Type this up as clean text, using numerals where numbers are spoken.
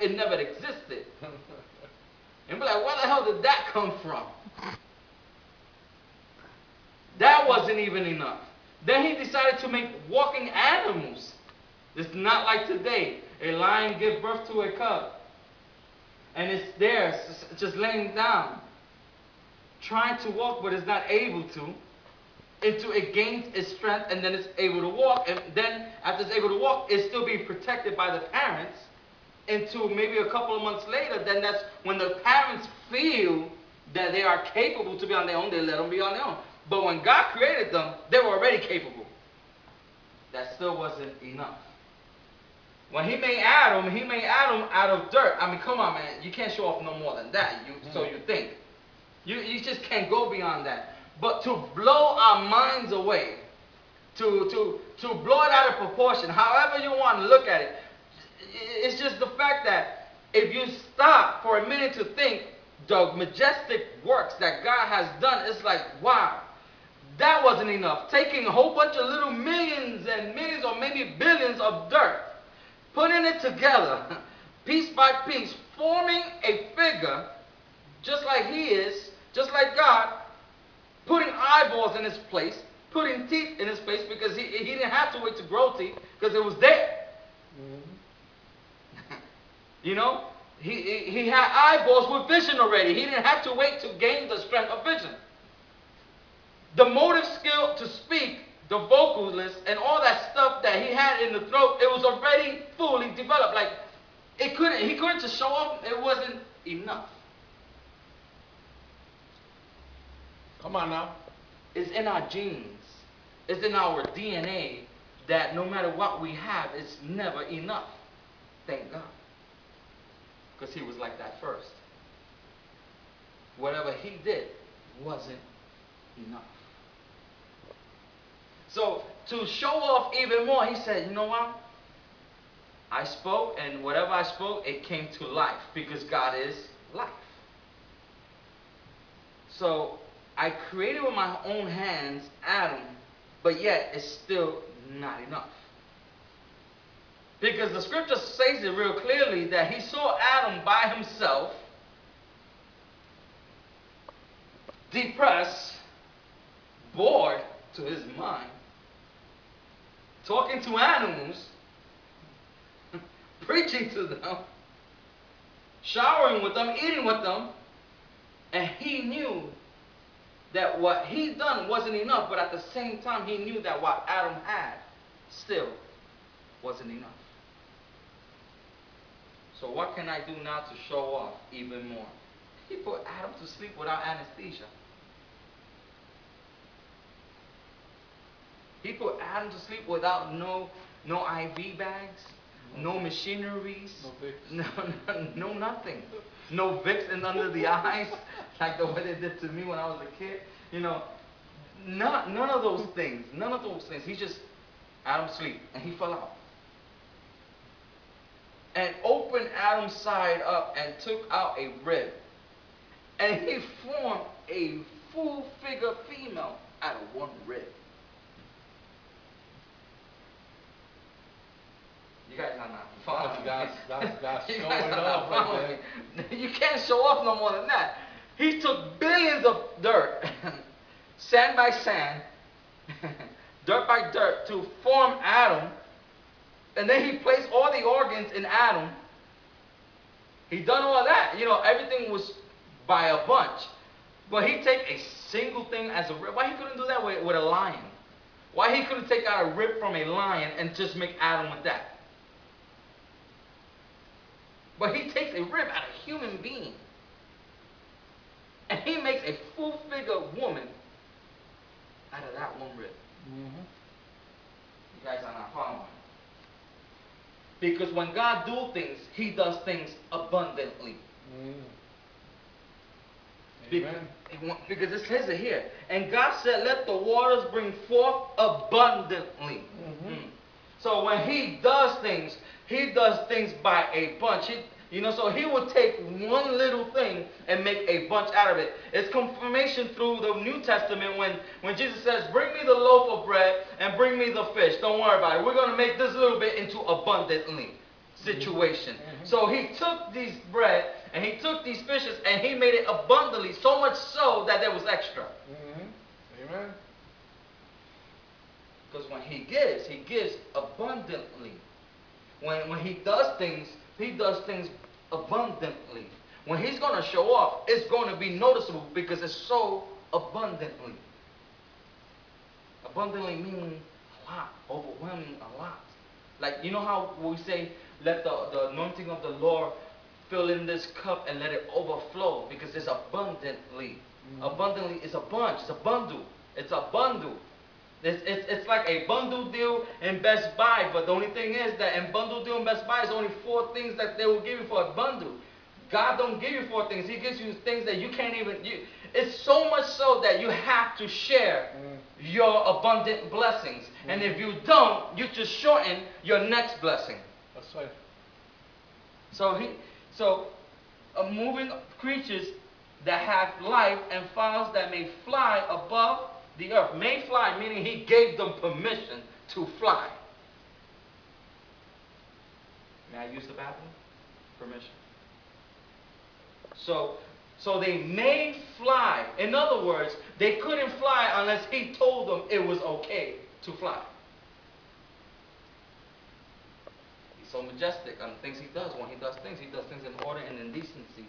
it never existed. And be like, where the hell did that come from? That wasn't even enough. Then he decided to make walking animals. It's not like today. A lion gives birth to a cub. And it's there, just laying down, trying to walk, but it's not able to. Until it gains its strength, and then it's able to walk. And then, after it's able to walk, it's still being protected by the parents. Until maybe a couple of months later, then that's when the parents feel that they are capable to be on their own, they let them be on their own. But when God created them, they were already capable. That still wasn't enough. When he made Adam out of dirt. I mean, come on, man. You can't show off no more than that. So you think. You just can't go beyond that. But to blow our minds away, to blow it out of proportion, however you want to look at it, it's just the fact that if you stop for a minute to think the majestic works that God has done, it's like, wow, that wasn't enough. Taking a whole bunch of little millions and millions or maybe billions of dirt, putting it together, piece by piece, forming a figure just like he is, just like God, putting eyeballs in his place, putting teeth in his place, because he didn't have to wait to grow teeth, because it was there. You know, he had eyeballs with vision already. He didn't have to wait to gain the strength of vision. The motive skill to speak, the vocalist, and all that stuff that he had in the throat, it was already fully developed. Like, he couldn't just show off. It wasn't enough. Come on now. It's in our genes. It's in our DNA that no matter what we have, it's never enough. Thank God. Because he was like that first. Whatever he did wasn't enough. So to show off even more, he said, you know what? I spoke, and whatever I spoke, it came to life, because God is life. So I created with my own hands Adam, but yet it's still not enough. Because the scripture says it real clearly that he saw Adam by himself, depressed, bored to his mind, talking to animals, preaching to them, showering with them, eating with them, and he knew that what he done wasn't enough, but at the same time he knew that what Adam had still wasn't enough. So what can I do now to show off even more? He put Adam to sleep without anesthesia. He put Adam to sleep without no IV bags, no machineries, no nothing. No Vicks and under the eyes, like the way they did to me when I was a kid. You know, none of those things. None of those things. He just, Adam sleep, and he fell out. And opened Adam's side up and took out a rib. And he formed a full-figure female out of one rib. You guys are not following. That's showing off right there. You can't show off no more than that. He took billions of dirt, sand by sand, dirt by dirt, to form Adam. And then he placed all the organs in Adam. He done all that. You know, everything was by a bunch. But he take a single thing as a rib. Why he couldn't do that with a lion? Why he couldn't take out a rib from a lion and just make Adam with that? But he takes a rib out of a human being. And he makes a full-figure woman out of that one rib. You guys are not following. Because when God do things, he does things abundantly. Because it says it here. And God said, let the waters bring forth abundantly. So when he does things by a bunch. So he would take one little thing and make a bunch out of it. It's confirmation through the New Testament when Jesus says, bring me the loaf of bread and bring me the fish. Don't worry about it. We're going to make this little bit into abundantly. situation. So he took these bread and he took these fishes and he made it abundantly, so much so that there was extra. Amen. Because when he gives abundantly. When he does things abundantly. When he's going to show off, it's going to be noticeable because it's so abundantly. Abundantly meaning a lot, overwhelming a lot. Like, you know how we say, let the anointing of the Lord fill in this cup and let it overflow because it's abundantly. Abundantly is a bunch, it's a bundle. It's a bundle. It's like a bundle deal in Best Buy, but the only thing is that in bundle deal in Best Buy is only 4 things that they will give you for a bundle. God don't give you 4 things. He gives you things that you can't even. It's so much so that you have to share your abundant blessings, and if you don't, you just shorten your next blessing. That's right. So moving creatures that have life and fowls that may fly above the earth. May fly, meaning he gave them permission to fly. May I use the bathroom? Permission. So they may fly. In other words, they couldn't fly unless he told them it was okay to fly. He's so majestic on the things he does. When he does things in order and in decency.